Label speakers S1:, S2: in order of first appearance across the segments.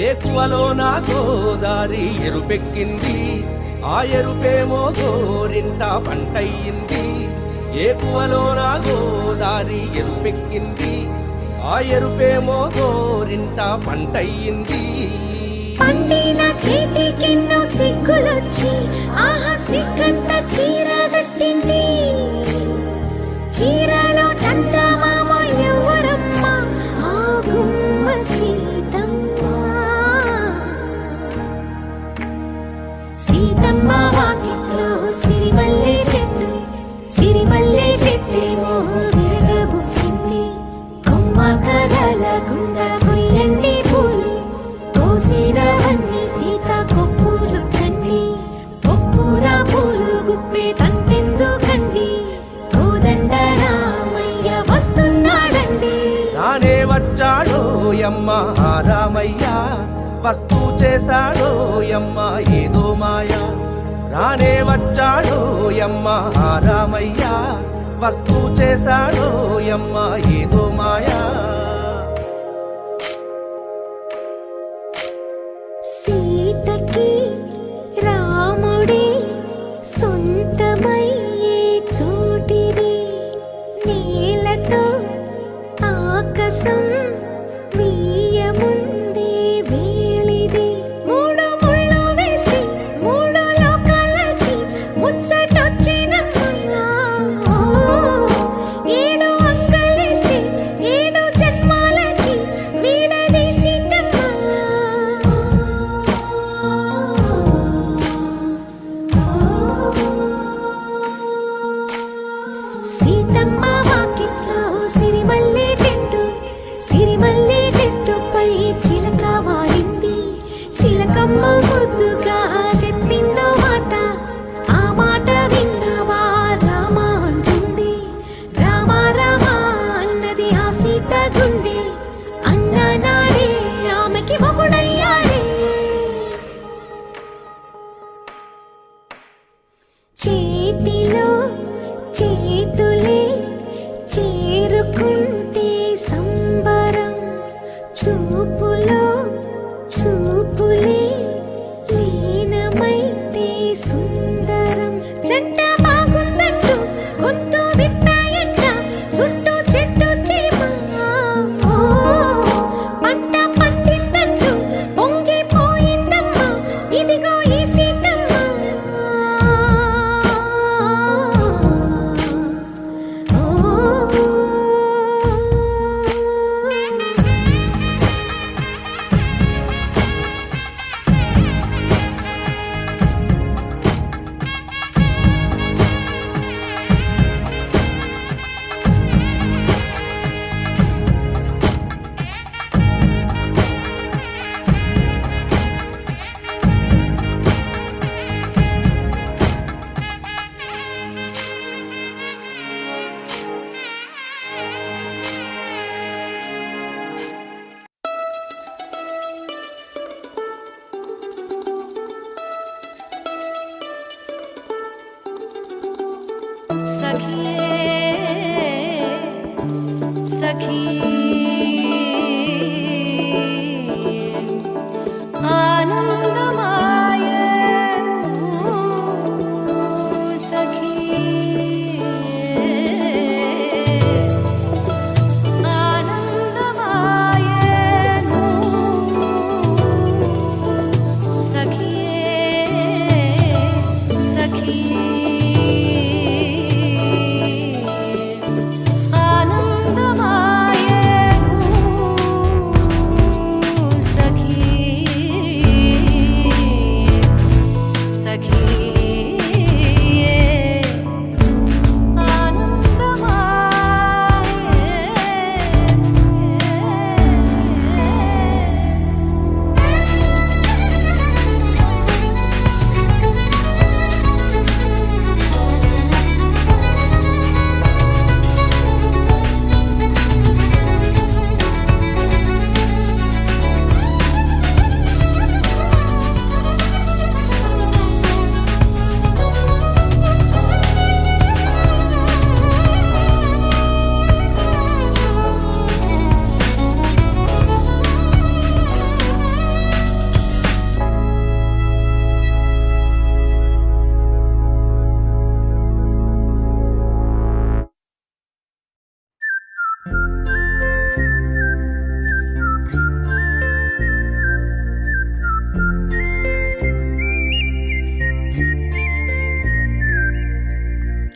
S1: ఏకువలో నా గోదారి ఎరుపెక్కింది, ఆ ఎరుపేమో గోరింట పంటయ్యింది. ఏకువలో నా గోదారి ఎరుపెక్కింది, ఆ ఎరుపేమో గోరింట పంటయ్యింది.
S2: పండిన చేతికెన్నో సిగ్గులొచ్చి ఆహా సిగ్గంత చీర కట్టింది. చీరలో చందమామ ఎవరమ్మ, ఆ గుమ్మ సీతమ్మ. సీతమ్మ వాకిట్లో సిరిమల్లె చెట్టు, సిరిమల్లె చెట్టేమో విరగబూసింది. కొమ్మ కదలకుండా కొయ్యండి పూలు, కోసినవన్నీ సీత కొప్పు చుట్టండి. కొప్పున పూలు గుప్పే తంతెందుకండి, కోదండ రామయ్య వస్తున్నాడండి.
S1: రానే వచ్చాడో యమ్మ ఆ రామయ్య, వస్తూ చేశాడో యమ్మ ఏదో మాయా. రానే వచ్చాడో యమ్మ ఆ రామయ్య, వస్తూ చేశాడో యమ్మ ఏదో మాయా.
S2: సీతకి రాముడే సొంతమయ్యే చోటిది, నేలతో ఆకాశం వీయముందే వేళిది. మూడు ముళ్ళు వేస్తే మూడు లోకాలకి ముచ్చటొచ్చినమ్మా. ఏడు అంగలేస్తే ఏడు జన్మాలకి వీడదీసి సీతమ్మ వాకిట్లో సిరిమల్లె చెట్టు, సిరిమల్లె చెట్టుపై చిలక వాలింది. చిలకమ్మ ముద్దుగా చెప్పిందో మాట, ఆ మాట విన్నవా రామ అంటుంది. రామ రామ అన్నది ఆ సీత గుండె, అన్న నాడే ఆమెకి మొగుడయ్యాడే. చేతిలో చేతులే చేరుకుంటే సంబరం, చూపులో చూపులే లీనమైతే సుందరం. జంట బాగుందంటూ గొంతు విప్పాయంట చుట్టూ చెట్టు చీమ. పంట పండిందంటూ పొంగిపోయిందమ్మా, ఇదిగో ఈ సీతమ్మ.
S3: ఆనందమాయే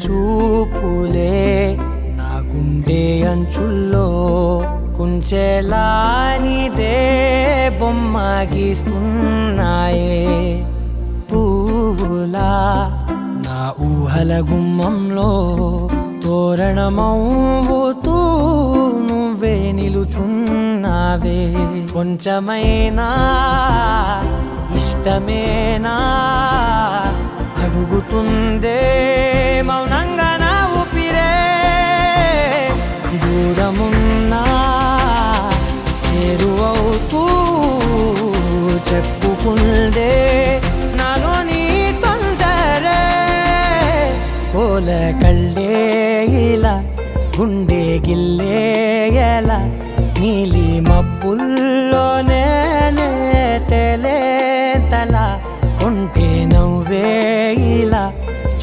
S3: చూపులే నా గుండె అంచుల్లో కుంచెలా నీదే బొమ్మ గీస్తున్నాయే పువ్వులా నా ఊహల గుమ్మంలో తోరణమవుతూ నువ్వే నిలుచున్నావే కొంచెమైనా ఇష్టమేనా అడుగుతుందే మౌనంగా నా ఊపిరే దూరమున్నా చేరువవుతూ చెప్పుకుందే నాలో నీ తొందరే కోల కళ్ళే ఇలా గుండె గిల్లే ఎలా నీలి మబ్బుల్లోనే తల కొంటే నవ్వే ఇలా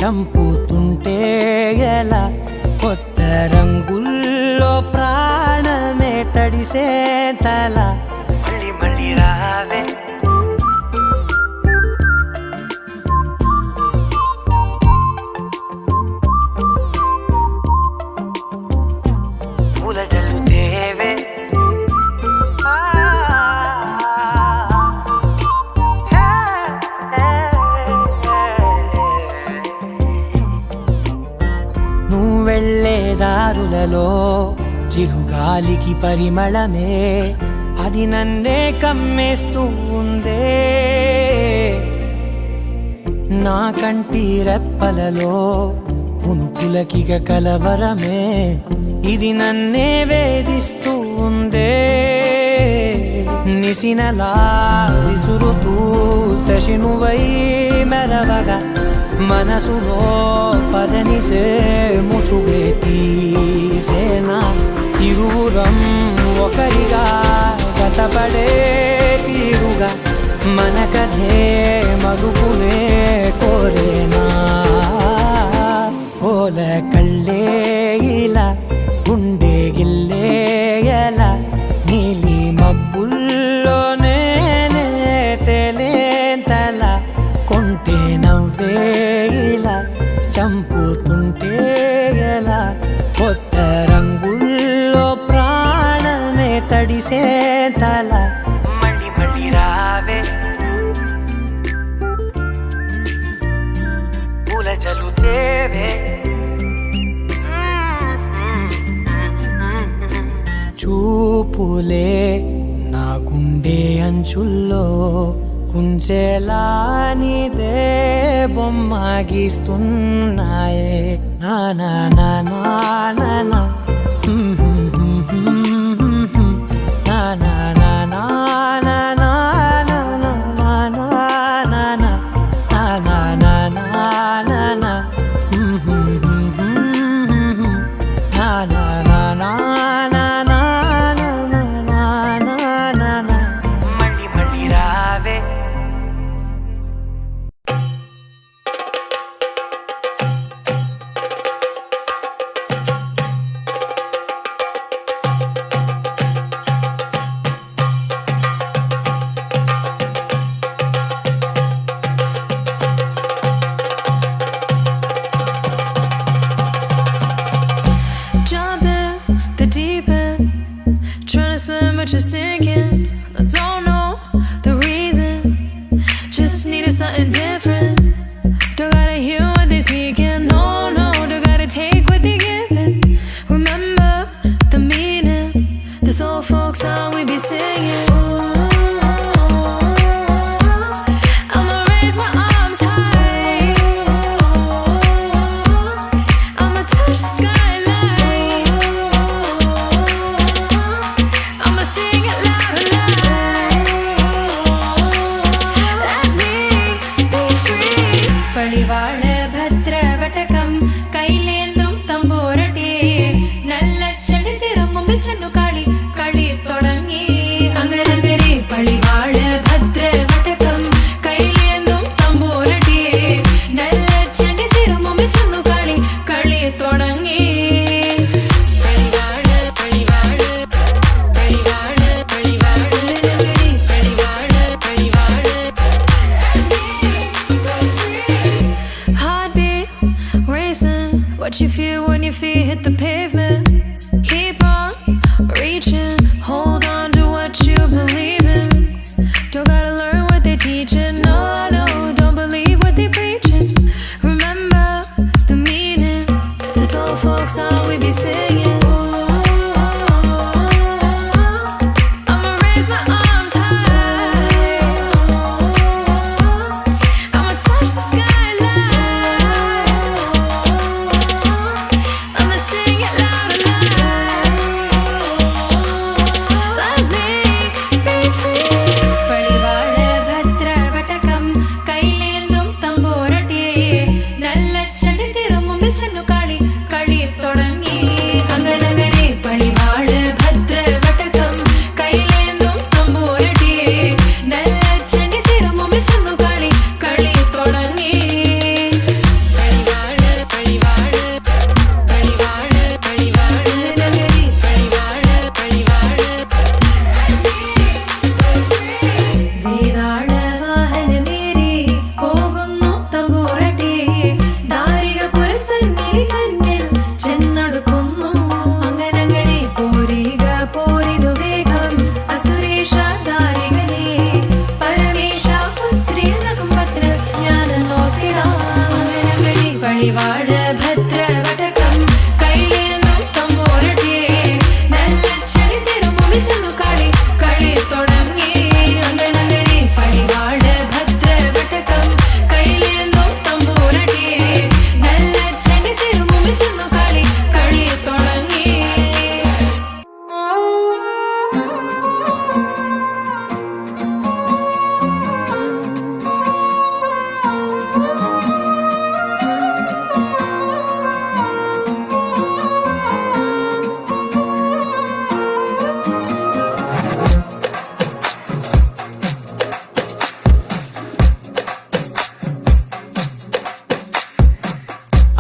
S3: చంపుతుంటే ఎలా కొత్త రంగుల్లో ప్రాణమే తడిసే తల మళ్ళీ మళ్ళీ రావే పూల జల్లుతేవే వెళ్ళే దారులలో చిరుగాలికి పరిమళమే అది నన్నే కమ్మేస్తూ ఉందే నా కంటి రెప్పలలో పునుకులకిగ కలవరమే ఇది నన్నే వేధిస్తూ ఉందే నిసినలా విసురుతూ శశినువై మెరవగా మనసులో పదనిసే ముసుగే తీసేనా ఇరువురం ఒకరిగా గతపడే తీరుగా మన కథే మరుపునే కోరేనా ఓల కళ్ళే ఇలా గుండె గిల్లే ఎలా నీలి మబ్బుల్లోనే తేలేంతల కొంటే నవ్వే ఇలా చంపుతుంటే ఎలా కొత్త రంగుల్లో ప్రాణమే తడిసే తల మళ్ళీ మళ్ళీ రావే పూల జల్లుతేవే చూపులే నా గుండె అంచుల్లో కుంచెలా నీదే బొమ్మ గీస్తున్నాయే నా నా నా నా నా నా నా నా నా నా నా నా మళ్ళీ మళ్ళీ రావే
S2: But you're sinking. I don't know the reason. Just needed something different. Don't gotta hear what they speaking. No, no, don't gotta take what they giving. Remember the meaning. This old folk song we be singing. I'ma raise my arms high. I'ma touch the skyline. I'ma sing it loud and loud. Let me be free. Padivaal bhadra vatakam kailendum tamborati nalla chadi thirumum channu kali kali thodangi angaragari padivaal bhadra vatakam kailendum tamborati nalla chadi thirumum channu kali kali thodangi heartbeat racing what you feel when your feet hit the pavement. Keep on reaching, hold on to what you believe in. Don't gotta learn what they're teaching, no, no, don't believe what they're preaching. Remember the meaning, this old folk song we be singing. I'ma raise my arms high, I'ma touch the skyline, I'ma sing it loud and loud. Let me be free. ಪಡಿವಾಳ ಭದ್ರ ವಟಕಂ ಕೈಲೇಂದುಂ ತಂಬೋರಟಿಯೇ ನಲ್ಲ ಚಂಡಿತಿರುಮುಂಬಿಲ್ ಚೆನ್ನು ಕಾಳಿ ಕಳಿ ತೊಡಂಗಿ ಅಂಗನಗನೆ ಪಡಿವಾಳ ಭದ್ರ ವಟಕಂ ಕೈಲೇಂದುಂ ತಂಬೋರಟಿಯೇ ನಲ್ಲ ಚಂಡಿತಿರುಮುಂಬಿಲ್ ಚೆನ್ನು ಕಾಳಿ ಕಳಿ ತೊಡಂಗಿ ಪಡಿವಾಳ ಪಡಿವಾಳ ಪಡಿವಾಳ ಪಡಿವಾಳ ನಗರಿ ಪಡಿವಾಳ ಪಡಿವಾಳ വേതാള വാഹനമേറി പോകുന്നു തമ്പൂരട്ടെ ദാരിക പുരസന്നിധി തന്നിൽ ചെന്നടുക്കുന്നു അങ്ങനങ്ങനെ പോരിക പോരിതു വേഗം അസുരേഷ ദാരികനെ പരമേശ പുത്രിയനകും പത്ര ജ്ഞാന നോക്കിടാം അങ്ങനങ്ങനെ പഴിവാഴ ഭദ്ര വടകം കൈലേന്തും തമ്പൂരട്ടെ നല്ല ചെടിതിരുമുമ്പിൽ ചെന്നു കളി കളി തുടങ്ങി ಅಂಗನಗರಿ ಪಡಿವಾಳ ಭದ್ರ ವಟಕಂ ಕೈಲೇಂದುಂ ತಂಬೂರಟೆ ನಲ್ಲ ಚಂಡಿತಿರುಮುಂಬಿಲ್ ಚೆನ್ನು ಕಾಳಿ ಕಳಿ ತೊಡಂಗಿ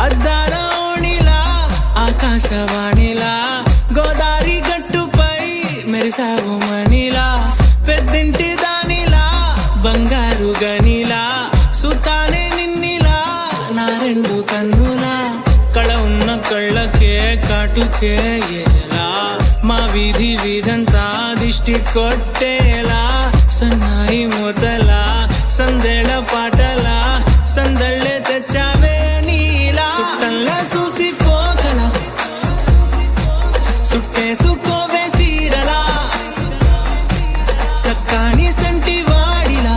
S3: అద్దాల ఓణిలా ఆకాశవాణిలా గోదారి గట్టుపై మెరిసావు మణిలా పెద్దింటి దానిలా బంగారు గనిలా సుతానే నిన్నిలా నా రెండు కన్నులా కళ ఉన్న కళ్ళకే కాటుకే ఎలా మా వీధి వీధంతా దిష్టి కొట్టేలా సన్నాయి మూతలా సందేళ పాటలా సందళ్ళే తెచ్చావే నీలా సుట్టల్లా చూసిపోగల సుట్టేసుకోవే సీరలా సక్కాని సంటి వాడిలా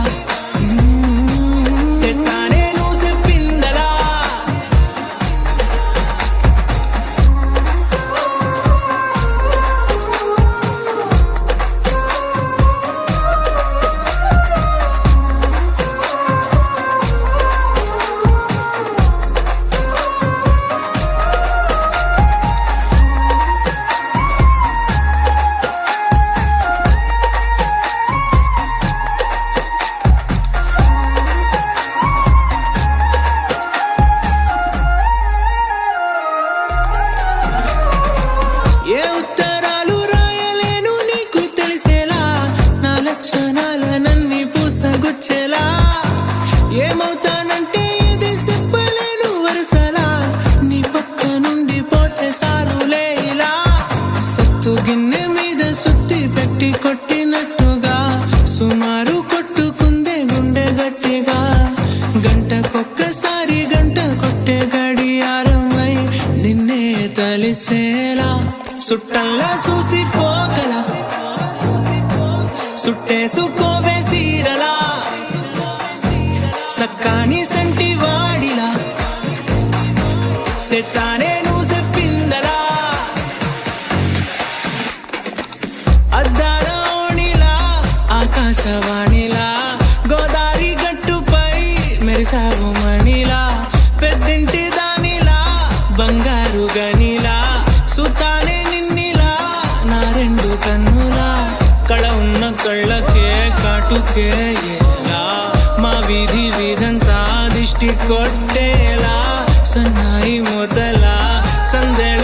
S3: సెట్టానే నువ్వు చెప్పిందలా ఏ ఉత్తరాలు రాయలేను నీకు తెలిసేలా నా లక్షణాలనన్నీ పూసగుచ్చేలా ఏమవుతానంటే ఇది చెప్పలేను వరుసలా నీ పక్క నుండి పోతే సారులే ఇలా సత్తు గిన్నె మీద సుత్తి పెట్టి కొట్టినట్టుగా సుమారు కొట్టుకుందే గుండె గట్టిగా గంటకొక్కసారి గంట కొట్టే గడియారమై నిన్నే తలిసేలా సుట్టల్లా చూసిపోగల సుట్టేసుకోవే సీరలా సక్కాని సంటి వాడిలా సెట్టానే నువ్వు చెప్పిందలా అద్దాల ఓణిలా ఆకాశవాణిలా గోదారి గట్టుపై మెరిసావు మణిలా పెద్దింటి దానిలా బంగారు గనిలా సుతానే నిన్నిలా నా రెండు కన్నులా కళ ఉన్న కళ్ళకే కాటుకే ఎలా మా వీధి వీధంతా దిష్టి కొట్టేలా సన్నాయి మూతలా సందేళ